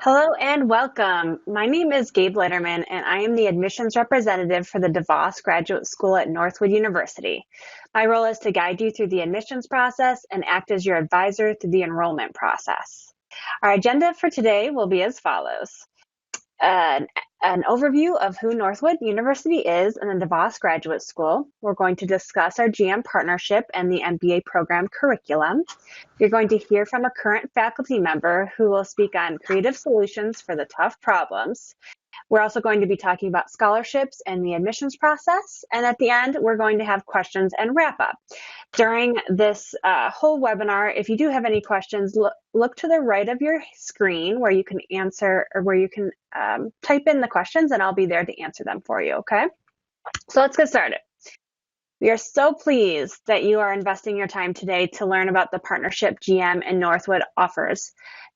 Hello and welcome. My name is Gabe Letterman, and I am the admissions representative for the DeVos Graduate School at Northwood University. My role is to guide you through the admissions process and act as your advisor through the enrollment process. Our agenda for today will be as follows. An overview of who Northwood University is and the DeVos Graduate School. We're going to discuss our GM partnership and the MBA program curriculum. You're going to hear from a current faculty member who will speak on creative solutions for the tough problems. We're also going to be talking about scholarships and the admissions process. And at the end, we're going to have questions and wrap up. During this whole webinar, if you do have any questions, look to the right of your screen where you can answer or where you can type in the questions, and I'll be there to answer them for you, okay? So let's get started. We are so pleased that you are investing your time today to learn about the partnership GM and Northwood offers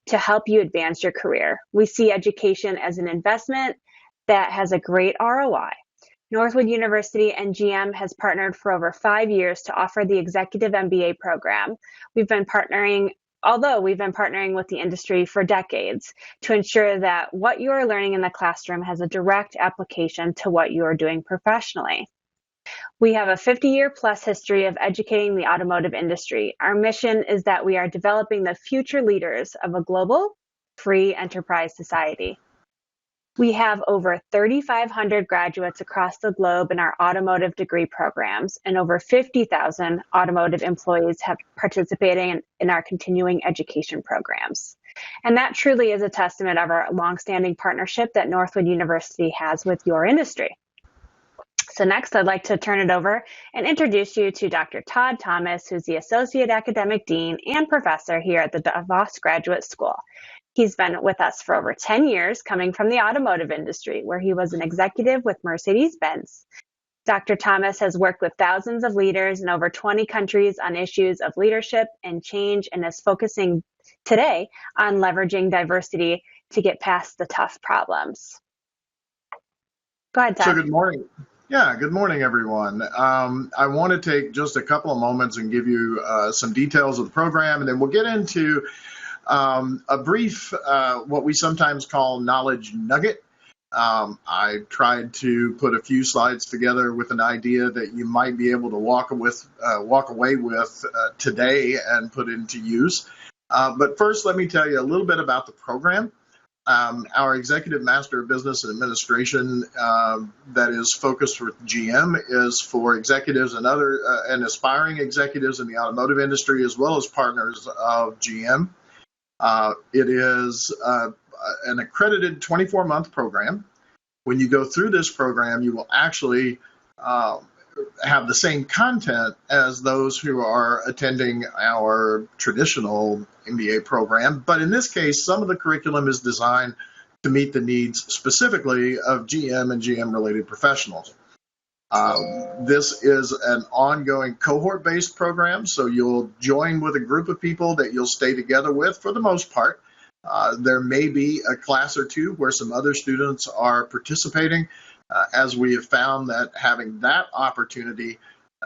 to help you advance your career. We see education as an investment that has a great ROI. Northwood University and GM has partnered for over 5 years to offer the Executive MBA program. Although we've been partnering with the industry for decades to ensure that what you are learning in the classroom has a direct application to what you are doing professionally. We have a 50-year plus history of educating the automotive industry. Our mission is that we are developing the future leaders of a global, free enterprise society. We have over 3,500 graduates across the globe in our automotive degree programs, and over 50,000 automotive employees have participated in our continuing education programs. And that truly is a testament of our longstanding partnership that Northwood University has with your industry. So next, I'd like to turn it over and introduce you to Dr. Todd Thomas, who's the Associate Academic Dean and Professor here at the DeVos Graduate School. He's been with us for over 10 years, coming from the automotive industry, where he was an executive with Mercedes-Benz. Dr. Thomas has worked with thousands of leaders in over 20 countries on issues of leadership and change, and is focusing today on leveraging diversity to get past the tough problems. Go ahead, Todd. So good morning. Yeah, good morning, everyone. I want to take just a couple of moments and give you some details of the program, and then we'll get into a brief, what we sometimes call knowledge nugget. I tried to put a few slides together with an idea that you might be able to walk away with today and put into use. But first, let me tell you a little bit about the program. Our Executive Master of Business and Administration that is focused with GM is for executives and other and aspiring executives in the automotive industry, as well as partners of GM. It is an accredited 24-month program. When you go through this program, you will actually have the same content as those who are attending our traditional MBA program. But in this case, some of the curriculum is designed to meet the needs specifically of GM and GM-related professionals. This is an ongoing cohort-based program, so you'll join with a group of people that you'll stay together with for the most part. There may be a class or two where some other students are participating, as we have found that having that opportunity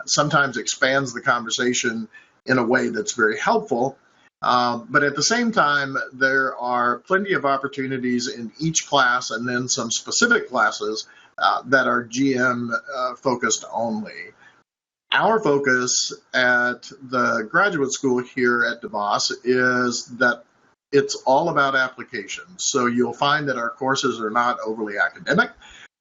sometimes expands the conversation in a way that's very helpful. But at the same time, there are plenty of opportunities in each class and then some specific classes that are GM focused only. Our focus at the graduate school here at DeVos is that it's all about application. So you'll find that our courses are not overly academic.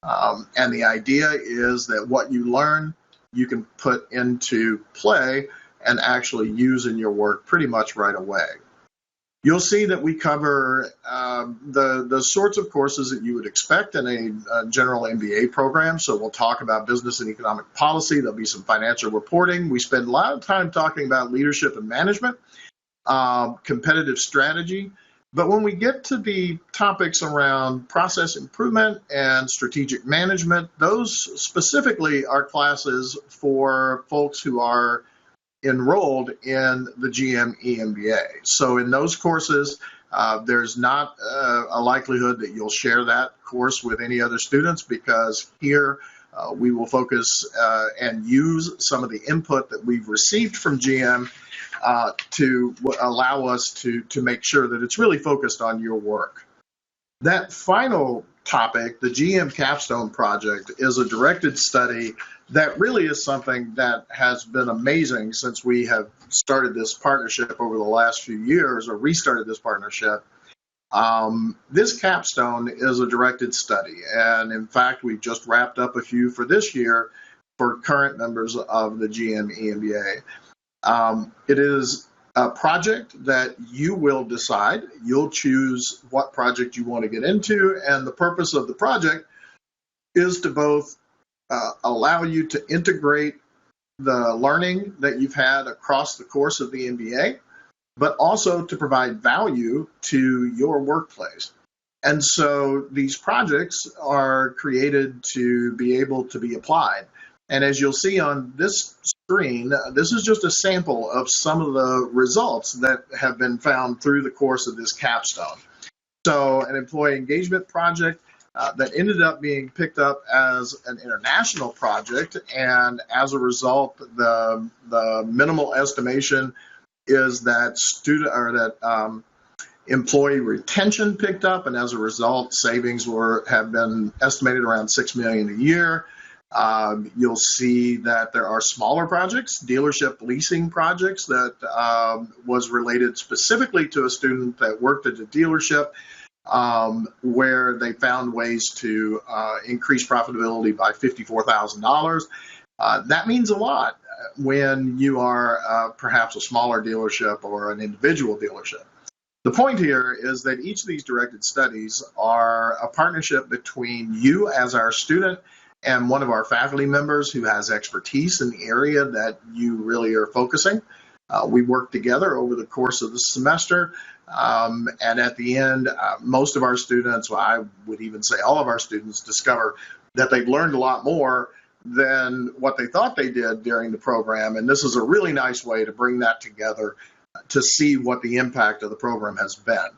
And the idea is that what you learn, you can put into play and actually use in your work pretty much right away. You'll see that we cover the sorts of courses that you would expect in a general MBA program. So we'll talk about business and economic policy. There'll be some financial reporting. We spend a lot of time talking about leadership and management, competitive strategy. But when we get to the topics around process improvement and strategic management, those specifically are classes for folks who are enrolled in the GM EMBA. So in those courses, there's not a likelihood that you'll share that course with any other students, because here we will focus and use some of the input that we've received from GM to allow us to make sure that it's really focused on your work. That final topic, the GM Capstone Project, is a directed study that really is something that has been amazing since we have started this partnership over the last few years, or restarted this partnership. This capstone is a directed study, and in fact, we've just wrapped up a few for this year for current members of the GM EMBA. It is a project that you will decide. You'll choose what project you want to get into, and the purpose of the project is to both allow you to integrate the learning that you've had across the course of the MBA, but also to provide value to your workplace. And so these projects are created to be able to be applied. And as you'll see on this screen, this is just a sample of some of the results that have been found through the course of this capstone. So an employee engagement project that ended up being picked up as an international project, and as a result, the minimal estimation is that employee retention picked up, and as a result, savings have been estimated around $6 million a year. You'll see that there are smaller projects, dealership leasing projects that was related specifically to a student that worked at a dealership, where they found ways to increase profitability by $54,000. That means a lot when you are perhaps a smaller dealership or an individual dealership. The point here is that each of these directed studies are a partnership between you as our student and one of our faculty members who has expertise in the area that you really are focusing. We work together over the course of the semester, and at the end, most of our students, well, I would even say all of our students, discover that they've learned a lot more than what they thought they did during the program, and this is a really nice way to bring that together to see what the impact of the program has been.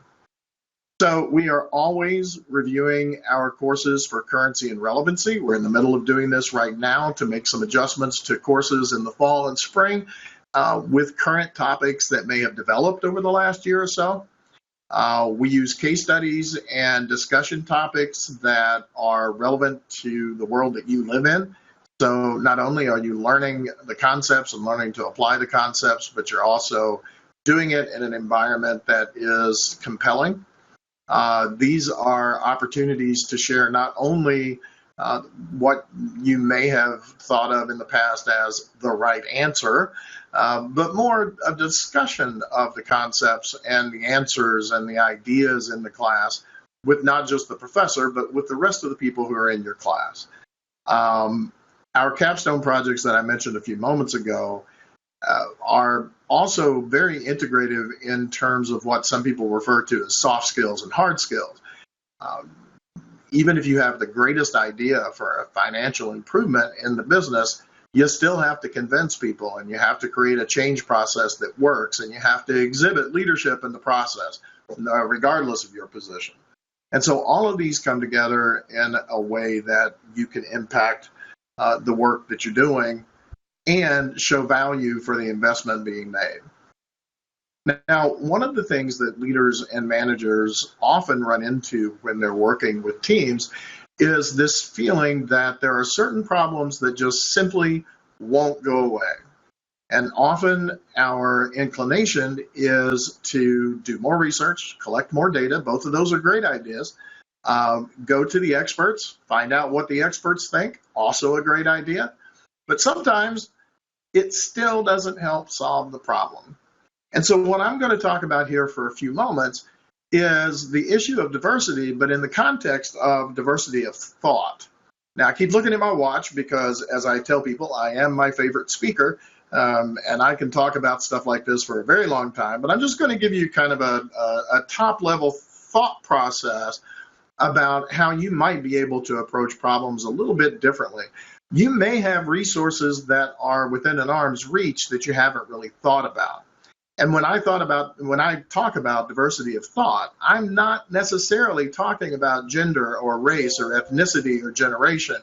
So we are always reviewing our courses for currency and relevancy. We're in the middle of doing this right now to make some adjustments to courses in the fall and spring with current topics that may have developed over the last year or so. We use case studies and discussion topics that are relevant to the world that you live in. So not only are you learning the concepts and learning to apply the concepts, but you're also doing it in an environment that is compelling. These are opportunities to share not only what you may have thought of in the past as the right answer, but more a discussion of the concepts and the answers and the ideas in the class with not just the professor, but with the rest of the people who are in your class. Our capstone projects that I mentioned a few moments ago are also very integrative in terms of what some people refer to as soft skills and hard skills. Even if you have the greatest idea for a financial improvement in the business, you still have to convince people, and you have to create a change process that works, and you have to exhibit leadership in the process, regardless of your position. And so all of these come together in a way that you can impact the work that you're doing and show value for the investment being made. Now, one of the things that leaders and managers often run into when they're working with teams is this feeling that there are certain problems that just simply won't go away. And often our inclination is to do more research, collect more data. Both of those are great ideas. Go to the experts, find out what the experts think, also a great idea. But sometimes it still doesn't help solve the problem. And so what I'm going to talk about here for a few moments is the issue of diversity, but in the context of diversity of thought. Now, I keep looking at my watch because, as I tell people, I am my favorite speaker, and I can talk about stuff like this for a very long time, but I'm just going to give you kind of a top-level thought process about how you might be able to approach problems a little bit differently. You may have resources that are within an arm's reach that you haven't really thought about. And when I talk about diversity of thought, I'm not necessarily talking about gender or race or ethnicity or generation.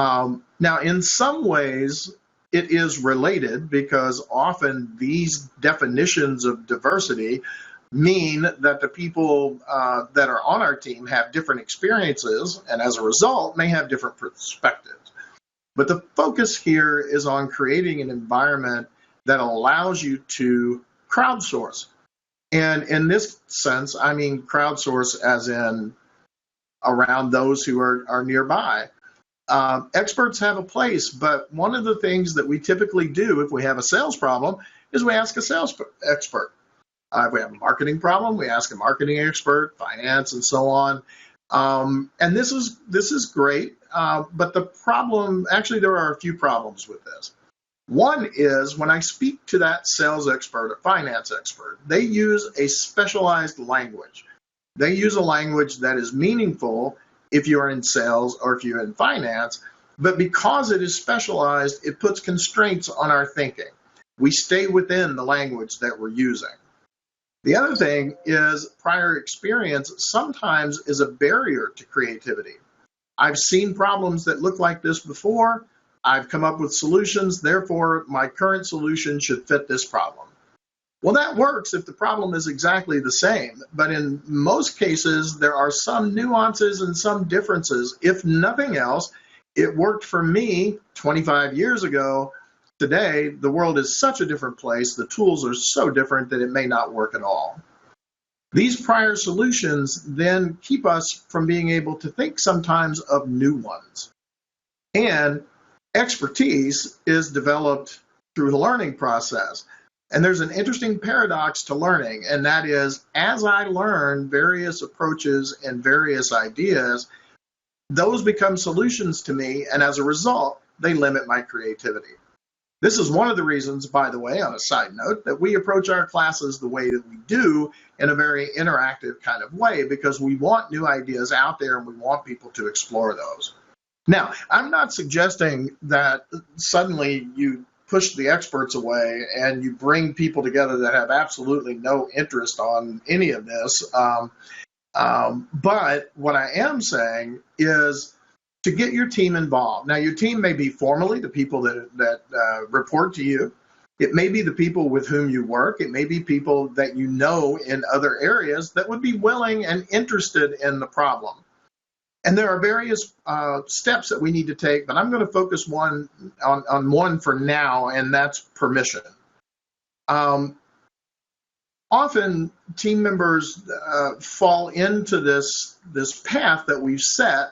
Now, in some ways, it is related because often these definitions of diversity mean that the people that are on our team have different experiences and as a result may have different perspectives. But the focus here is on creating an environment that allows you to crowdsource. And in this sense, I mean crowdsource as in around those who are nearby. Experts have a place, but one of the things that we typically do if we have a sales problem is we ask a sales expert. If we have a marketing problem, we ask a marketing expert, finance, and so on. And this is great, but the problem, actually, there are a few problems with this. One is when I speak to that sales expert or finance expert, they use a specialized language. They use a language that is meaningful if you're in sales or if you're in finance, but because it is specialized, it puts constraints on our thinking. We stay within the language that we're using. The other thing is prior experience sometimes is a barrier to creativity. I've seen problems that look like this before. I've come up with solutions, therefore my current solution should fit this problem. Well, that works if the problem is exactly the same, but in most cases, there are some nuances and some differences. If nothing else, it worked for me 25 years ago. Today, the world is such a different place, the tools are so different that it may not work at all. These prior solutions then keep us from being able to think sometimes of new ones. And expertise is developed through the learning process. And there's an interesting paradox to learning, and that is, as I learn various approaches and various ideas, those become solutions to me, and as a result, they limit my creativity. This is one of the reasons, by the way, on a side note, that we approach our classes the way that we do in a very interactive kind of way, because we want new ideas out there and we want people to explore those. Now, I'm not suggesting that suddenly you push the experts away and you bring people together that have absolutely no interest on any of this. But what I am saying is to get your team involved. Now, your team may be formally the people that report to you. It may be the people with whom you work. It may be people that you know in other areas that would be willing and interested in the problem. And there are various steps that we need to take, but I'm going to focus on one for now, and that's permission. Often team members fall into this path that we've set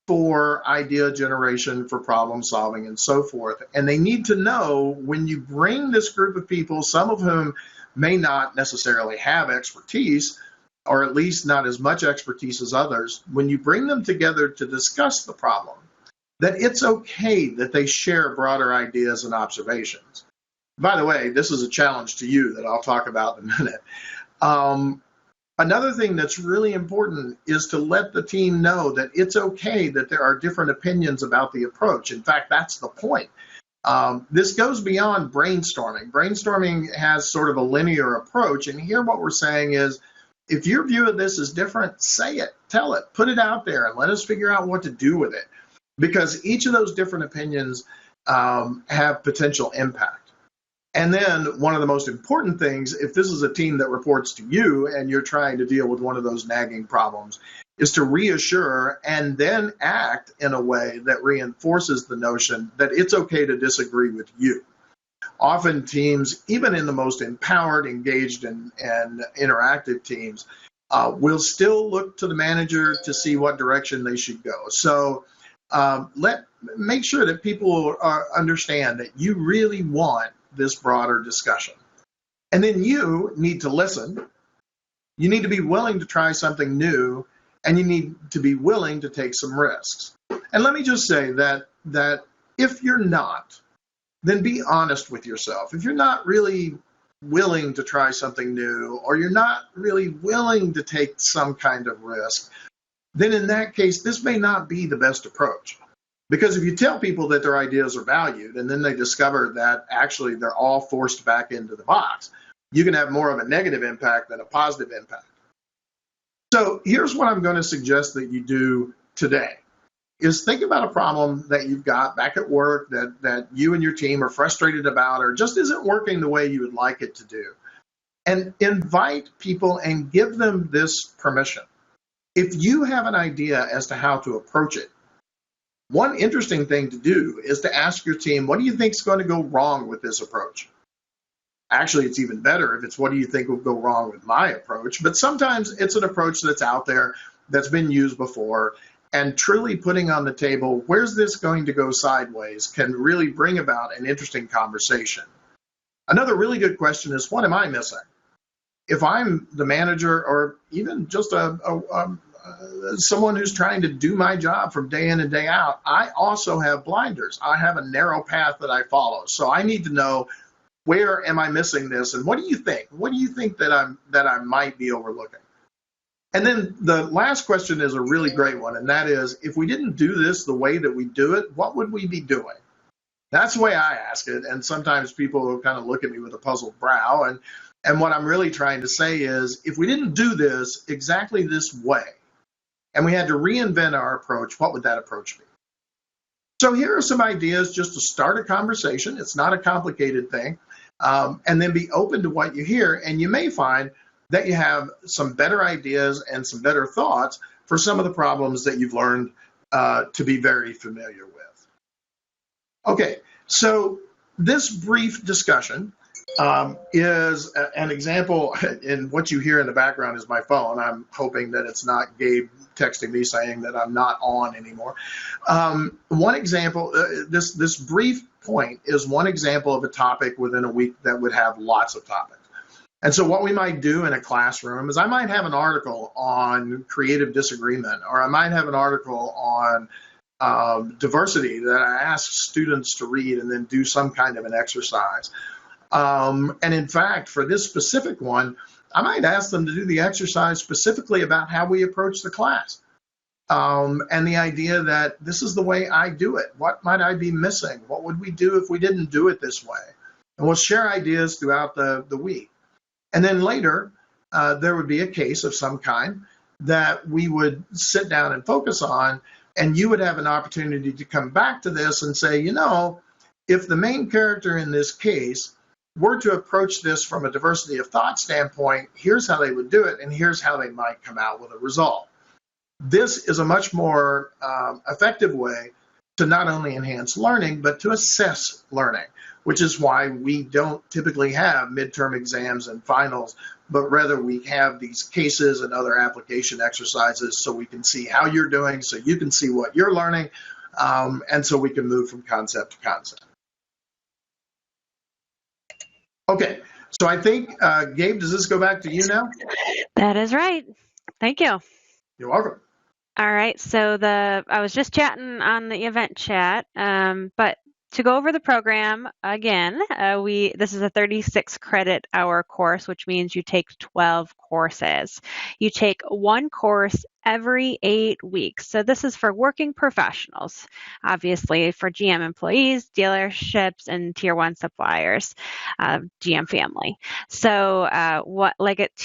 for idea generation, for problem solving, and so forth. And they need to know when you bring this group of people, some of whom may not necessarily have expertise, or at least not as much expertise as others, when you bring them together to discuss the problem, that it's okay that they share broader ideas and observations. By the way, this is a challenge to you that I'll talk about in a minute. Another thing that's really important is to let the team know that it's okay that there are different opinions about the approach. In fact, that's the point. This goes beyond brainstorming. Brainstorming has sort of a linear approach, and here what we're saying is, if your view of this is different, say it, tell it, put it out there, and let us figure out what to do with it. Because each of those different opinions have potential impact. And then one of the most important things, if this is a team that reports to you and you're trying to deal with one of those nagging problems, is to reassure and then act in a way that reinforces the notion that it's okay to disagree with you. Often teams, even in the most empowered, engaged, and interactive teams, will still look to the manager to see what direction they should go. So make sure that people understand that you really want this broader discussion. And then you need to listen. You need to be willing to try something new, and you need to be willing to take some risks. And let me just say that if you're not, then be honest with yourself. If you're not really willing to try something new, or you're not really willing to take some kind of risk, then in that case, this may not be the best approach. Because if you tell people that their ideas are valued and then they discover that actually they're all forced back into the box, you can have more of a negative impact than a positive impact. So here's what I'm going to suggest that you do today, is think about a problem that you've got back at work that you and your team are frustrated about or just isn't working the way you would like it to do. and invite people and give them this permission. If you have an idea as to how to approach it, one interesting thing to do is to ask your team, what do you think is going to go wrong with this approach? Actually, it's even better if it's what do you think will go wrong with my approach? But sometimes it's an approach that's out there, that's been used before, and truly putting on the table, where's this going to go sideways, can really bring about an interesting conversation. Another really good question is, what am I missing? If I'm the manager or even just someone who's trying to do my job from day in and day out, I also have blinders. I have a narrow path that I follow. So I need to know, where am I missing this? And what do you think? What do you think that I might be overlooking? And then the last question is a really great one, and that is, if we didn't do this the way that we do it, what would we be doing? That's the way I ask it, and sometimes people kind of look at me with a puzzled brow, and what I'm really trying to say is, if we didn't do this exactly this way, and we had to reinvent our approach, what would that approach be? So here are some ideas just to start a conversation. It's not a complicated thing, and then be open to what you hear, and you may find that you have some better ideas and some better thoughts for some of the problems that you've learned to be very familiar with. Okay, so this brief discussion is an example, and what you hear in the background is my phone. I'm hoping that it's not Gabe texting me saying that I'm not on anymore. One example, this brief point is one example of a topic within a week that would have lots of topics. And so what we might do in a classroom is I might have an article on creative disagreement, or I might have an article on diversity that I ask students to read and then do some kind of an exercise. And in fact, for this specific one, I might ask them to do the exercise specifically about how we approach the class. And the idea that this is the way I do it. What might I be missing? What would we do if we didn't do it this way? And we'll share ideas throughout the week. And then later, there would be a case of some kind that we would sit down and focus on, and you would have an opportunity to come back to this and say, you know, if the main character in this case were to approach this from a diversity of thought standpoint, here's how they would do it, and here's how they might come out with a result. This is a much more effective way to not only enhance learning, but to assess learning, which is why we don't typically have midterm exams and finals, but rather we have these cases and other application exercises so we can see how you're doing, so you can see what you're learning, and so we can move from concept to concept. Okay, so I think, Gabe, does this go back to you now? That is right. Thank you. You're welcome. All right, so I was just chatting on the event chat, but to go over the program again, this is a 36 credit hour course, which means you take 12 courses. You take one course every 8 weeks. So this is for working professionals, obviously for GM employees, dealerships, and tier 1 suppliers, GM family. So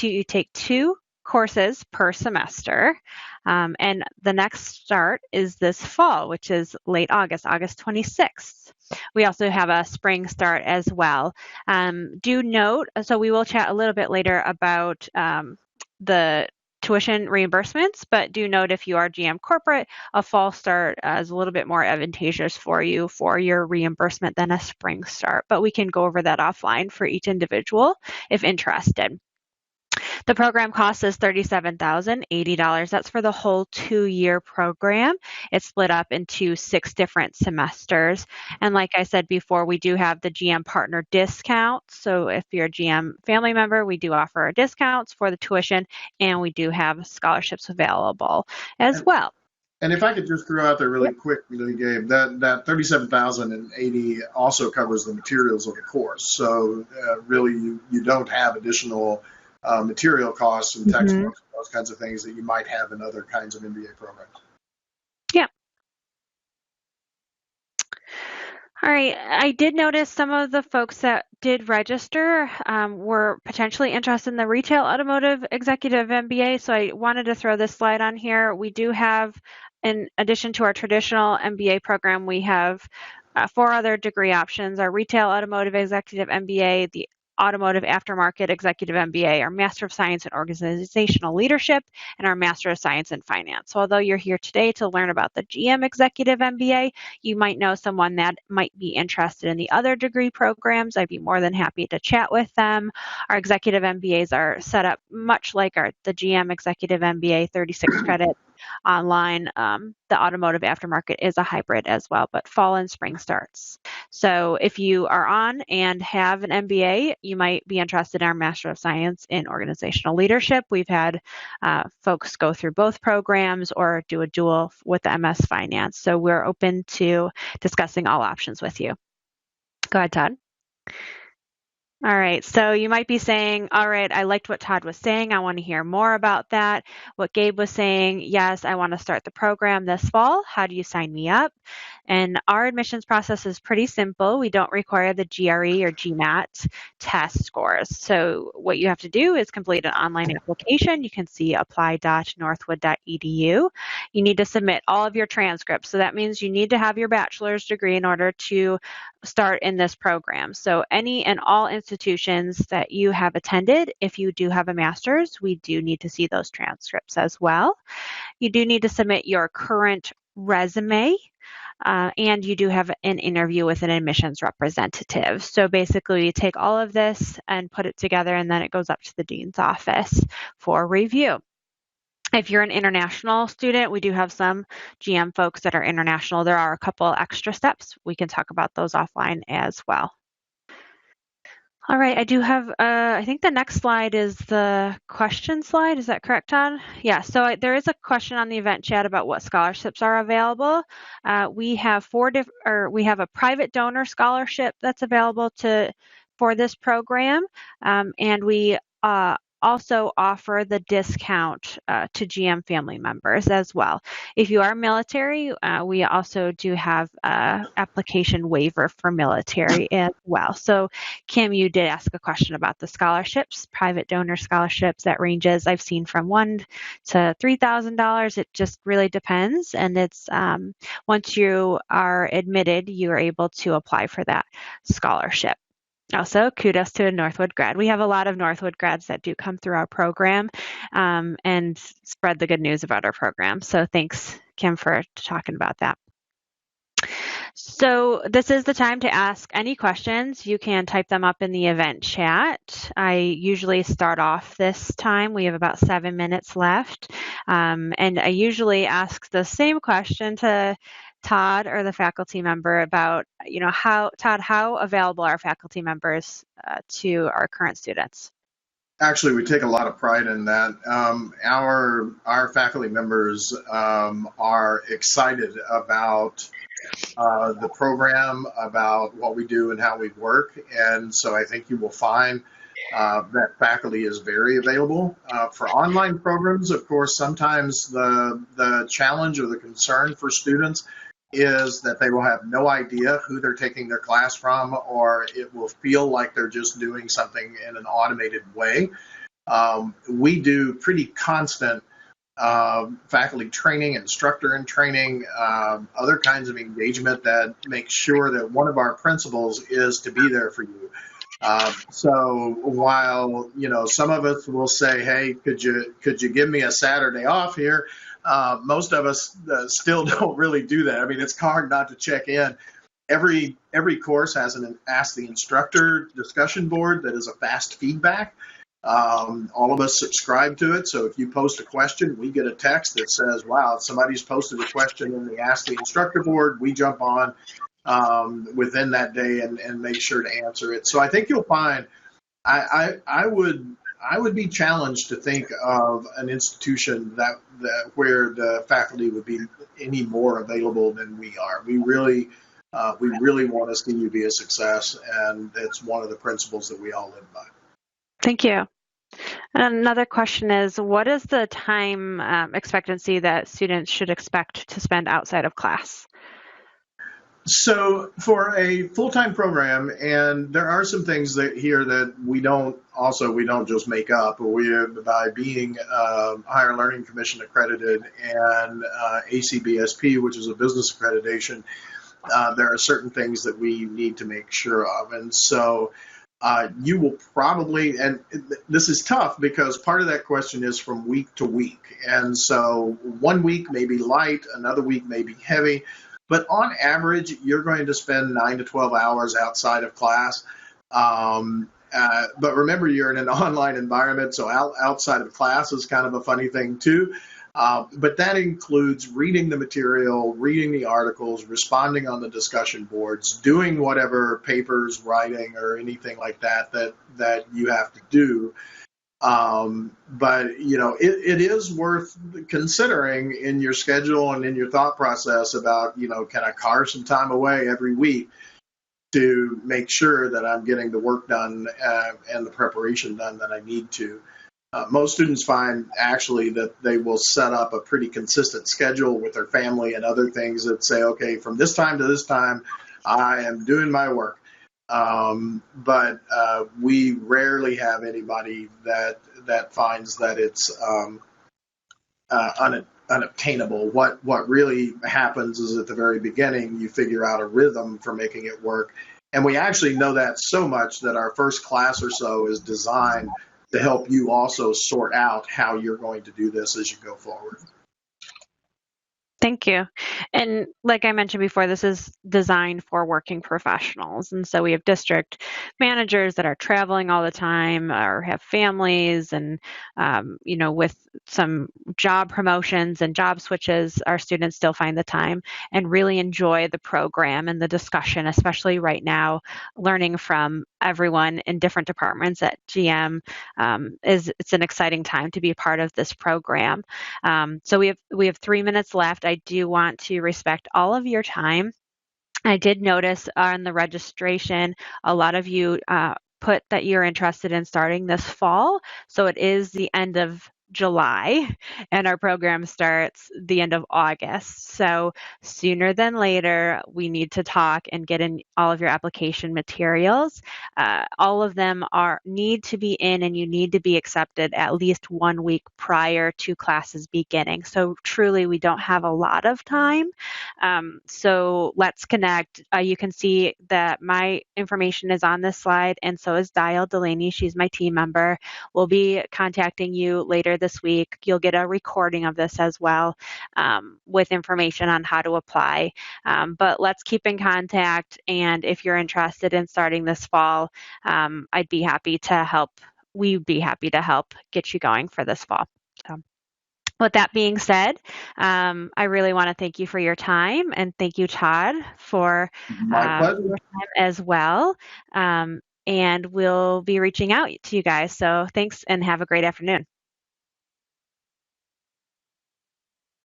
you take 2 courses per semester. And the next start is this fall, which is late August 26th. We also have a spring start as well. Do note, so we will chat a little bit later about the tuition reimbursements, but do note if you are GM corporate, a fall start is a little bit more advantageous for you for your reimbursement than a spring start. But we can go over that offline for each individual if interested. The program cost is $37,080. That's for the whole 2-year program. It's split up into 6 different semesters. And like I said before, we do have the GM partner discounts. So if you're a GM family member, we do offer discounts for the tuition, and we do have scholarships available as well. And if I could just throw out there really quickly, Gabe, that $37,080 also covers the materials of the course. So really, you don't have additional material costs and textbooks, those kinds of things that you might have in other kinds of MBA programs. Yeah. All right. I did notice some of the folks that did register were potentially interested in the Retail Automotive Executive MBA, so I wanted to throw this slide on here. We do have, in addition to our traditional MBA program, we have 4 other degree options: our Retail Automotive Executive MBA, the Automotive Aftermarket Executive MBA, our Master of Science in Organizational Leadership, and our Master of Science in Finance. So although you're here today to learn about the GM Executive MBA, you might know someone that might be interested in the other degree programs. I'd be more than happy to chat with them. Our executive MBAs are set up much like the GM Executive MBA, 36 credits online. The automotive aftermarket is a hybrid as well, but fall and spring starts. So if you are on and have an MBA, you might be interested in our Master of Science in Organizational Leadership. We've had folks go through both programs or do a dual with the MS Finance. So we're open to discussing all options with you. Go ahead, Todd. All right, so you might be saying, all right, I liked what Todd was saying. I want to hear more about that. What Gabe was saying, yes, I want to start the program this fall. How do you sign me up? And our admissions process is pretty simple. We don't require the GRE or GMAT test scores. So what you have to do is complete an online application. You can see apply.northwood.edu. You need to submit all of your transcripts. So that means you need to have your bachelor's degree in order to start in this program. So any and all institutions that you have attended, if you do have a master's, we do need to see those transcripts as well. You do need to submit your current resume. And you do have an interview with an admissions representative. So basically, you take all of this and put it together, and then it goes up to the dean's office for review. If you're an international student, we do have some GM folks that are international. There are a couple extra steps. We can talk about those offline as well. All right, I do have, I think the next slide is the question slide. Is that correct, Todd? Yeah, so there is a question on the event chat about what scholarships are available. We have we have a private donor scholarship that's available for this program, and we also offer the discount to GM family members as well. If you are military, we also do have application waiver for military as well. So Kim, you did ask a question about the scholarships, private donor scholarships. That ranges, I've seen from $1,000 to $3,000. It just really depends. And it's once you are admitted, you are able to apply for that scholarship. Also, kudos to a Northwood grad. We have a lot of Northwood grads that do come through our program and spread the good news about our program. So thanks, Kim, for talking about that. So this is the time to ask any questions. You can type them up in the event chat. I usually start off this time. We have about 7 minutes left. And I usually ask the same question to Todd or the faculty member about, how available are faculty members to our current students? Actually, we take a lot of pride in that. Our faculty members are excited about the program, about what we do and how we work, and so I think you will find that faculty is very available. For online programs, of course, sometimes the challenge or the concern for students is that they will have no idea who they're taking their class from, or it will feel like they're just doing something in an automated way. We do pretty constant faculty training, instructor and training, other kinds of engagement that makes sure that one of our principles is to be there for you. So while some of us will say, "Hey, could you give me a Saturday off here?" Most of us still don't really do that. I mean, it's hard not to check in. Every course has an Ask the Instructor discussion board that is a fast feedback. All of us subscribe to it. So if you post a question, we get a text that says, "Wow, somebody's posted a question in the Ask the Instructor board." We jump on within that day and make sure to answer it. So I think you'll find I would be challenged to think of an institution that where the faculty would be any more available than we are. We really want to see you be a success, and it's one of the principles that we all live by. Thank you. And another question is, what is the time expectancy that students should expect to spend outside of class? So for a full-time program, and there are some things that we don't just make up. By being Higher Learning Commission accredited and ACBSP, which is a business accreditation, there are certain things that we need to make sure of. And so you will probably, and this is tough because part of that question is from week to week. And so one week may be light, another week may be heavy, but on average, you're going to spend 9 to 12 hours outside of class. But remember, you're in an online environment, so outside of class is kind of a funny thing too. But that includes reading the material, reading the articles, responding on the discussion boards, doing whatever papers, writing, or anything like that you have to do. But it is worth considering in your schedule and in your thought process about, can I carve some time away every week to make sure that I'm getting the work done and the preparation done that I need to. Most students find actually that they will set up a pretty consistent schedule with their family and other things that say, okay, from this time to this time, I am doing my work. But we rarely have anybody that finds that it's unobtainable. What really happens is at the very beginning, you figure out a rhythm for making it work. And we actually know that so much that our first class or so is designed to help you also sort out how you're going to do this as you go forward. Thank you. And like I mentioned before, this is designed for working professionals. And so we have district managers that are traveling all the time or have families and, with some job promotions and job switches, our students still find the time and really enjoy the program and the discussion, especially right now, learning from everyone in different departments at GM. It's an exciting time to be a part of this program. So we have 3 minutes left. I do want to respect all of your time. I did notice on the registration, a lot of you put that you're interested in starting this fall. So it is the end of July and our program starts the end of August. So sooner than later, we need to talk and get in all of your application materials. All of them need to be in and you need to be accepted at least 1 week prior to classes beginning. So truly, we don't have a lot of time. So let's connect. You can see that my information is on this slide and so is Dial Delaney. She's my team member. We'll be contacting you later this week. You'll get a recording of this as well with information on how to apply. But let's keep in contact. And if you're interested in starting this fall, I'd be happy to help. We'd be happy to help get you going for this fall. So. With that being said, I really want to thank you for your time and thank you, Todd, for My pleasure. your time as well. And we'll be reaching out to you guys. So thanks and have a great afternoon.